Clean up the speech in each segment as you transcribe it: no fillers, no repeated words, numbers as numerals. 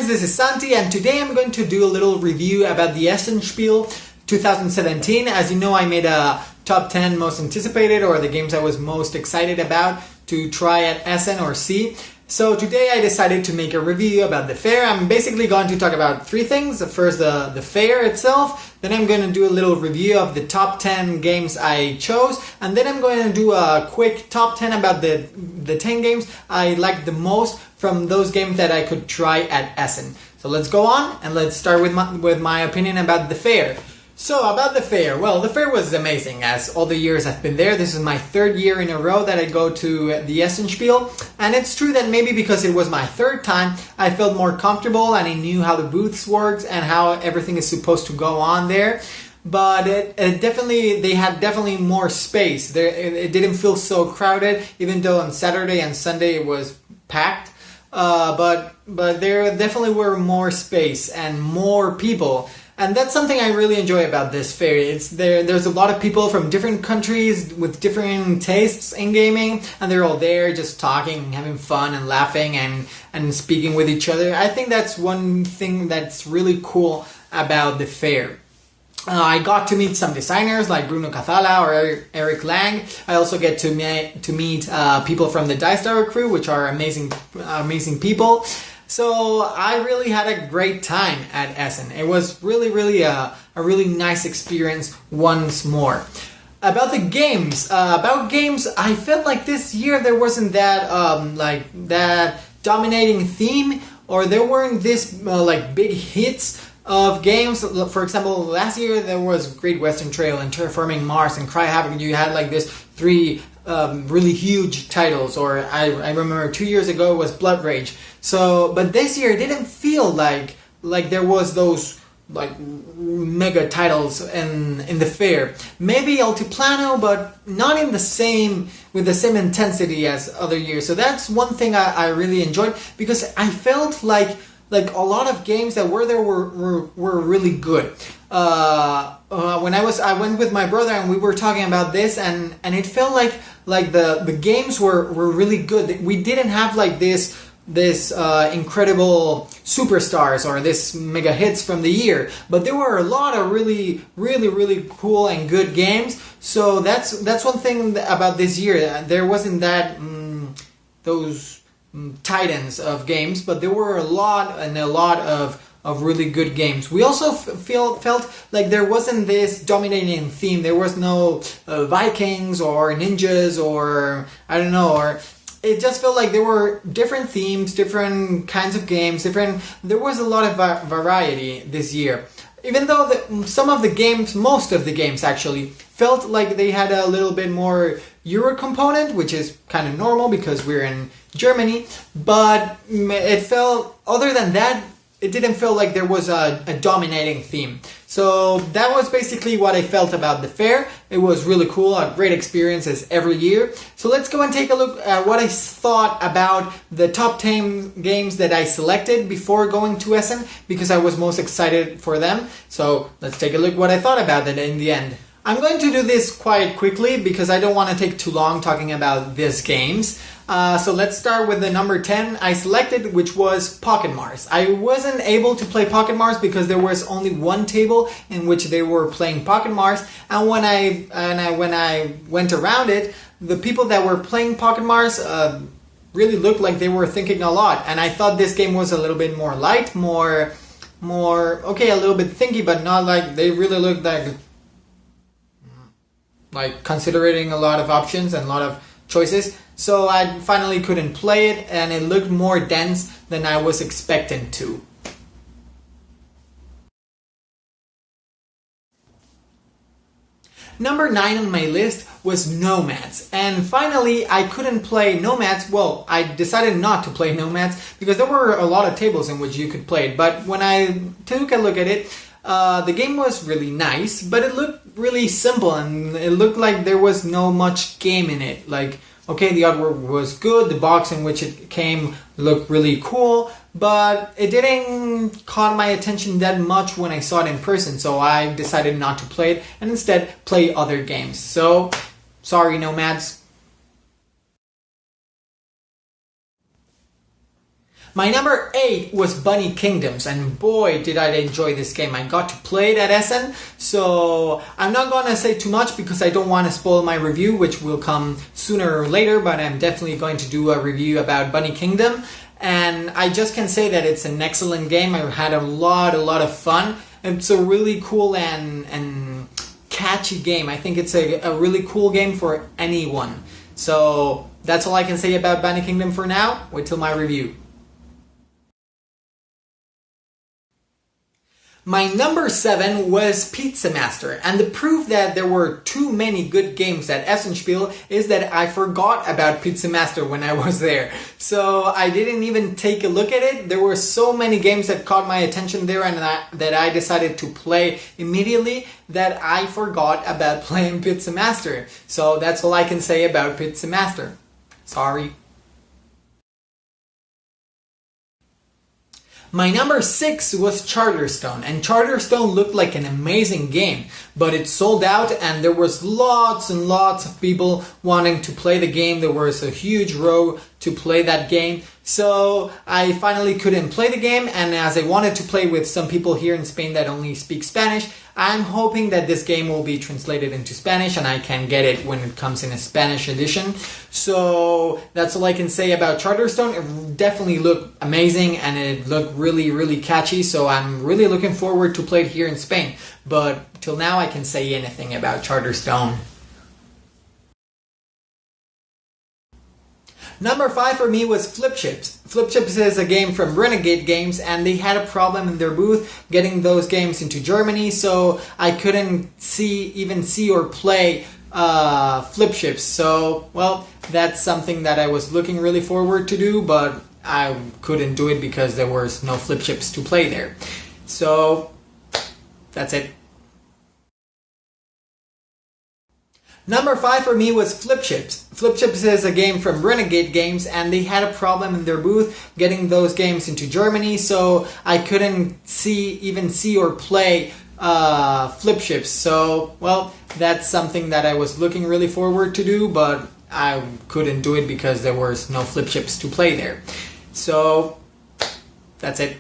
guys, this is Santi, and today I'm going to do a little review about the Essen Spiel 2017. As you know, I made a top 10 most anticipated, or the games I was most excited about to try at Essen or see. So today I decided to make a review about the fair. I'm basically going to talk about three things. First, the fair itself. Then I'm going to do a little review of the top 10 games I chose. And then I'm going to do a quick top 10 about the 10 games I liked the most from those games that I could try at Essen. So let's go on and let's start with my opinion about the fair. So about the fair, well, the fair was amazing as all the years I've been there. This is my third year in a row that I go to the Essen Spiel, and it's true that maybe because it was my third time, I felt more comfortable and I knew how the booths worked and how everything is supposed to go on there. But they had definitely more space. It didn't feel so crowded, even though on Saturday and Sunday it was packed. But there definitely were more space and more people. And that's something I really enjoy about this fair. There's a lot of people from different countries with different tastes in gaming, and they're all there just talking, having fun and laughing and speaking with each other. I think that's one thing that's really cool about the fair. I got to meet some designers like Bruno Cathala or Eric Lang. I also get to meet people from the Dice Tower crew, which are amazing people. So I really had a great time at Essen. It was really a really nice experience once more. About the games, I felt like this year there wasn't that dominating theme, or there weren't this big hits of games. For example, last year there was Great Western Trail and Terraforming Mars and Cry Havoc. You had like this three really huge titles, or I remember 2 years ago it was Blood Rage. So, but this year it didn't feel like there was those like mega titles in the fair. Maybe Altiplano, but not with the same intensity as other years. So that's one thing I really enjoyed, because I felt like a lot of games that were there were really good. When I went with my brother and we were talking about this, and it felt like the games were really good. We didn't have like this incredible superstars or this mega hits from the year, but there were a lot of really cool and good games. So that's one thing about this year. There wasn't that those titans of games, but there were a lot of really good games. We also felt like there wasn't this dominating theme. There was no Vikings or ninjas or I don't know, or it just felt like there were different themes, different kinds of games, there was a lot of variety this year. Even though most of the games actually felt like they had a little bit more Euro component, which is kind of normal because we're in Germany, but it felt, other than that, it didn't feel like there was a dominating theme. So that was basically what I felt about the fair. It was really cool, a great experience as every year. So let's go and take a look at what I thought about the top 10 games that I selected before going to Essen, because I was most excited for them. So let's take a look what I thought about it in the end. I'm going to do this quite quickly because I don't want to take too long talking about these games. So let's start with the number 10 I selected, which was Pocket Mars. I wasn't able to play Pocket Mars because there was only one table in which they were playing Pocket Mars, and when I went around it, the people that were playing Pocket Mars really looked like they were thinking a lot, and I thought this game was a little bit more light, more okay, a little bit thinky, but not like they really looked like considering a lot of options and a lot of choices. So I finally couldn't play it, and it looked more dense than I was expecting to. Number 9 on my list was Nomads, and finally I couldn't play Nomads. Well, I decided not to play Nomads because there were a lot of tables in which you could play it, but when I took a look at it, the game was really nice, but it looked really simple, and it looked like there was no much game in it. Like, okay, the artwork was good, the box in which it came looked really cool, but it didn't caught my attention that much when I saw it in person, so I decided not to play it and instead play other games. So, sorry Nomads. My number 8 was Bunny Kingdoms, and boy did I enjoy this game. I got to play it at Essen, so I'm not gonna say too much because I don't want to spoil my review, which will come sooner or later, but I'm definitely going to do a review about Bunny Kingdom. And I just can say that it's an excellent game. I had a lot of fun. It's a really cool and catchy game. I think it's a really cool game for anyone. So that's all I can say about Bunny Kingdom for now. Wait till my review. My number 7 was Pizza Master, and the proof that there were too many good games at Essen Spiel is that I forgot about Pizza Master when I was there. So I didn't even take a look at it. There were so many games that caught my attention there and that I decided to play immediately that I forgot about playing Pizza Master. So that's all I can say about Pizza Master. Sorry. My number 6 was Charterstone, and Charterstone looked like an amazing game, but it sold out and there was lots and lots of people wanting to play the game. There was a huge row to play that game, so I finally couldn't play the game, and as I wanted to play with some people here in Spain that only speak Spanish, I'm hoping that this game will be translated into Spanish and I can get it when it comes in a Spanish edition. So that's all I can say about Charterstone. It definitely looked amazing and it looked really catchy, so I'm really looking forward to play it here in Spain. But till now I can't say anything about Charterstone. Number 5 for me was Flip Chips. Flip Chips is a game from Renegade Games, and they had a problem in their booth getting those games into Germany, so I couldn't even see or play Flip Chips. So, well, that's something that I was looking really forward to do, but I couldn't do it because there was no Flip Chips to play there. So, that's it. Number 5 for me was Flip Chips. Flip Chips is a game from Renegade Games, and they had a problem in their booth getting those games into Germany, so I couldn't even see or play Flip Chips. So, well, that's something that I was looking really forward to do, but I couldn't do it because there was no Flip Chips to play there. So, that's it.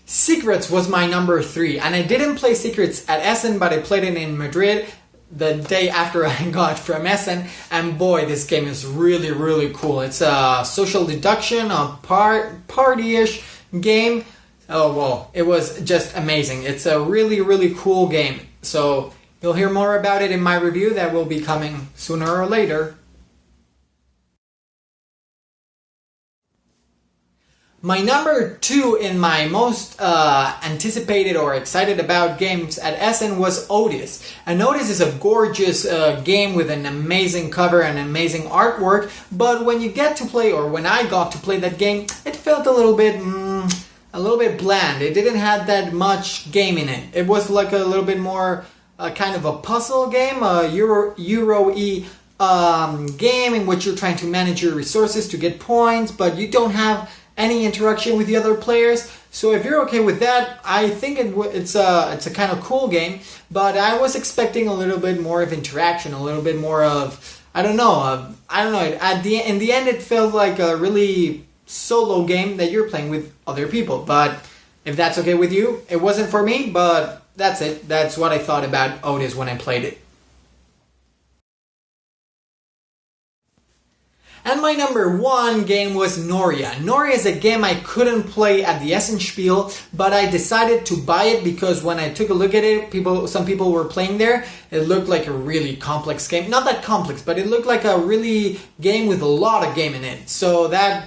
Secrets was my number 3, and I didn't play Secrets at Essen, but I played it in Madrid the day after I got from Essen, and boy, this game is really cool. It's a social deduction, a party-ish game. Oh, well, it was just amazing. It's a really cool game. So you'll hear more about it in my review that will be coming sooner or later. My number 2 in my most anticipated or excited about games at Essen was Otis. And Otis is a gorgeous game with an amazing cover and amazing artwork, but when you get to play, or when I got to play that game, it felt a little bit bland. It didn't have that much game in it. It was like a little bit more kind of a puzzle game, a Euro-y game in which you're trying to manage your resources to get points, but you don't have any interaction with the other players. So if you're okay with that, I think it's a kind of cool game, but I was expecting a little bit more of interaction, a little bit more of, I don't know. In the end, it felt like a really solo game that you're playing with other people. But if that's okay with you, it wasn't for me, but that's it. That's what I thought about Otis when I played it. And my number 1 game was Noria. Noria is a game I couldn't play at the Essen Spiel, but I decided to buy it because when I took a look at it, some people were playing there. It looked like a really complex game. Not that complex, but it looked like a really game with a lot of game in it. So I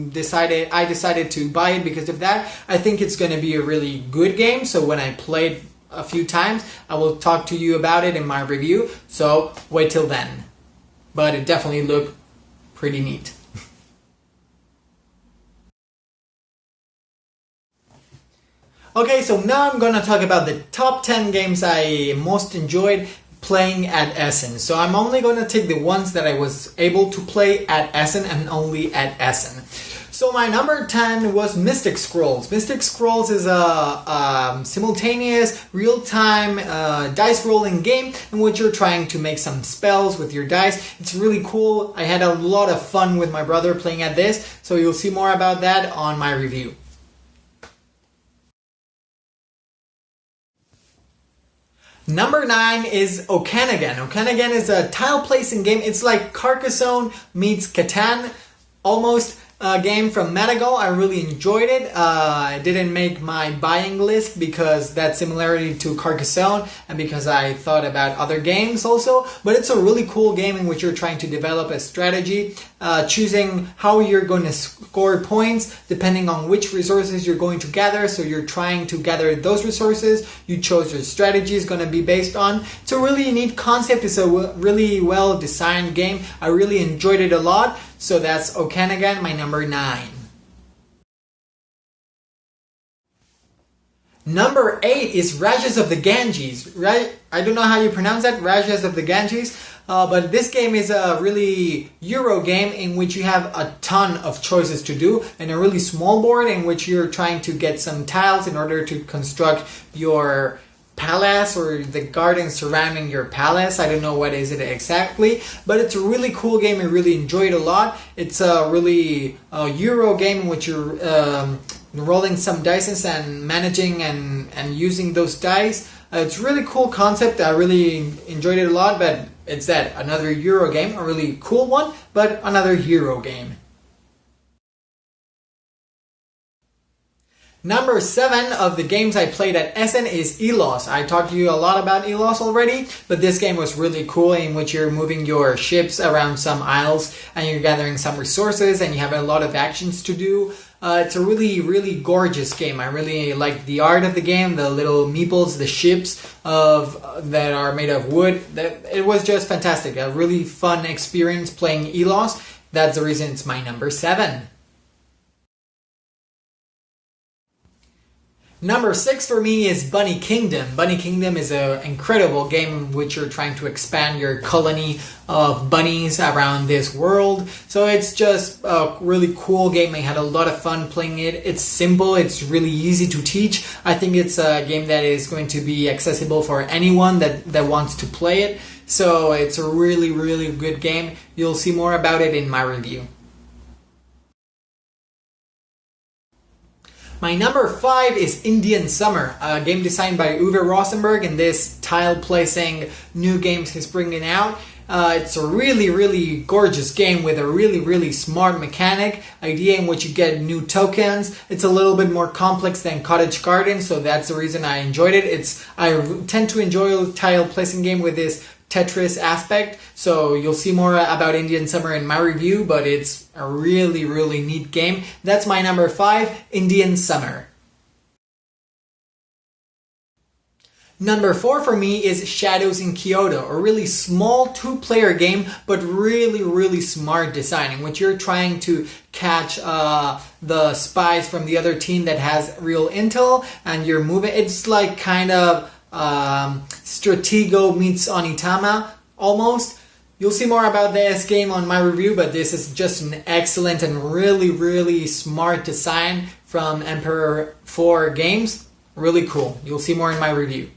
decided to buy it because of that. I think it's going to be a really good game. So when I played a few times, I will talk to you about it in my review. So wait till then. But it definitely looked pretty neat. Okay, so now I'm gonna talk about the top 10 games I most enjoyed playing at Essen. So I'm only gonna take the ones that I was able to play at Essen and only at Essen. So my number 10 was Mystic Scrolls. Mystic Scrolls is a simultaneous, real-time dice rolling game in which you're trying to make some spells with your dice. It's really cool. I had a lot of fun with my brother playing at this, so you'll see more about that on my review. Number 9 is Okanagan. Okanagan is a tile placing game. It's like Carcassonne meets Catan, almost. Game from Madagal. I really enjoyed it. I didn't make my buying list because that similarity to Carcassonne and because I thought about other games also. But it's a really cool game in which you're trying to develop a strategy, choosing how you're going to score points depending on which resources you're going to gather. So you're trying to gather those resources. You chose your strategy is going to be based on. It's a really neat concept. It's a really well designed game. I really enjoyed it a lot. So that's Okanagan, my number 9. Number 8 is Rajas of the Ganges. I don't know how you pronounce that, Rajas of the Ganges. But this game is a really Euro game in which you have a ton of choices to do and a really small board in which you're trying to get some tiles in order to construct your palace or the garden surrounding your palace. I don't know what is it exactly, but it's a really cool game. I really enjoyed it a lot. It's a really Euro game in which you're rolling some dice and managing and using those dice. It's a really cool concept. I really enjoyed it a lot, but it's another Euro game, a really cool one, but another Euro game. Number 7 of the games I played at Essen is Elos. I talked to you a lot about Elos already, but this game was really cool in which you're moving your ships around some isles and you're gathering some resources and you have a lot of actions to do. It's a really, really gorgeous game. I really like the art of the game, the little meeples, the ships that are made of wood. It was just fantastic. A really fun experience playing Elos. That's the reason it's my number 7. Number 6 for me is Bunny Kingdom. Bunny Kingdom is an incredible game in which you're trying to expand your colony of bunnies around this world. So it's just a really cool game. I had a lot of fun playing it. It's simple. It's really easy to teach. I think it's a game that is going to be accessible for anyone that wants to play it. So it's a really, really good game. You'll see more about it in my review. My number 5 is Indian Summer, a game designed by Uwe Rosenberg, and this tile placing new games he's bringing out. It's a really, really gorgeous game with a really, really smart mechanic idea in which you get new tokens. It's a little bit more complex than Cottage Garden, so that's the reason I enjoyed it. I tend to enjoy a tile placing game with this Tetris aspect, so you'll see more about Indian Summer in my review, but it's a really, really neat game. That's my number 5, Indian Summer. Number 4 for me is Shadows in Kyoto, a really small 2-player game, but really, really smart design in which you're trying to catch the spies from the other team that has real intel, and you're moving. It's like kind of Stratego meets Onitama, almost. You'll see more about this game on my review, but this is just an excellent and really, really smart design from Emperor 4 Games. Really cool. You'll see more in my review.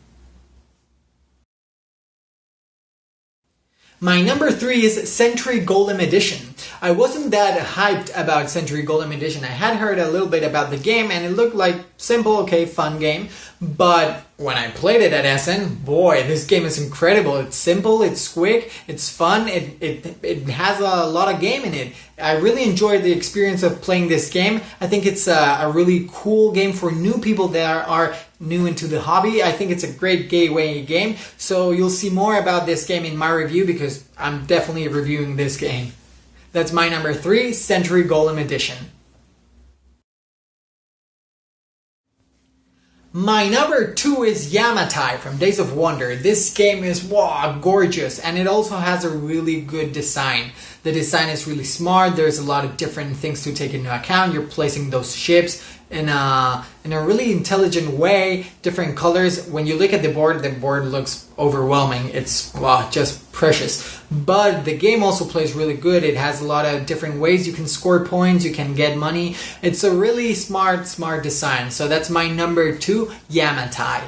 My number 3 is Century Golem Edition. I wasn't that hyped about Century Golem Edition. I had heard a little bit about the game and it looked like simple, okay, fun game. But when I played it at Essen, boy, this game is incredible. It's simple, it's quick, it's fun, it has a lot of game in it. I really enjoyed the experience of playing this game. I think it's a really cool game for new people that are new into the hobby. I think it's a great gateway game. So you'll see more about this game in my review because I'm definitely reviewing this game. That's my number 3, Century Golem Edition. My number 2 is Yamatai from Days of Wonder. This game is gorgeous, and it also has a really good design. The design is really smart. There's a lot of different things to take into account. You're placing those ships in a really intelligent way, different colors. When you look at the board looks overwhelming. It's just precious. But the game also plays really good. It has a lot of different ways you can score points, you can get money. It's a really smart design. So that's my number 2, Yamatai.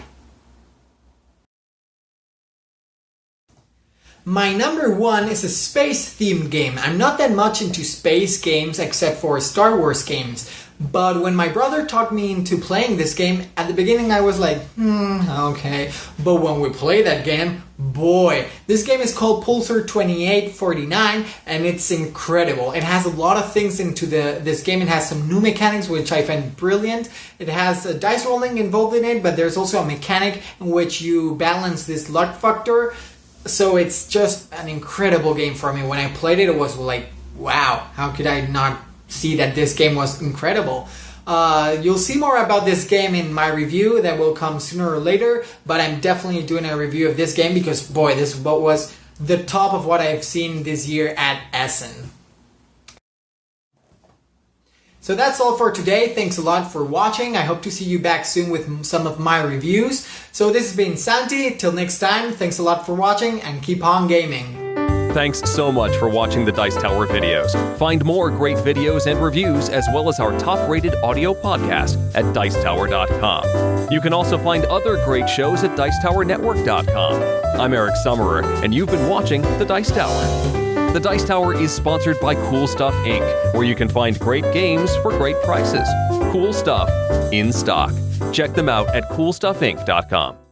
My number 1 is a space-themed game. I'm not that much into space games except for Star Wars games. But when my brother talked me into playing this game, at the beginning I was like, okay. But when we play that game, boy, this game is called Pulsar 2849 and it's incredible. It has a lot of things into this game. It has some new mechanics which I find brilliant. It has dice rolling involved in it, but there's also a mechanic in which you balance this luck factor. So it's just an incredible game for me. When I played it, it was like, wow, how could I not see that this game was incredible? You'll see more about this game in my review that will come sooner or later, but I'm definitely doing a review of this game because, boy, this was the top of what I've seen this year at Essen. So that's all for today. Thanks a lot for watching. I hope to see you back soon with some of my reviews. So this has been Santi. Till next time, thanks a lot for watching and keep on gaming. Thanks so much for watching the Dice Tower videos. Find more great videos and reviews as well as our top-rated audio podcast at Dicetower.com. You can also find other great shows at DicetowerNetwork.com. I'm Eric Summerer, and you've been watching The Dice Tower. The Dice Tower is sponsored by Cool Stuff Inc., where you can find great games for great prices. Cool stuff in stock. Check them out at CoolStuffInc.com.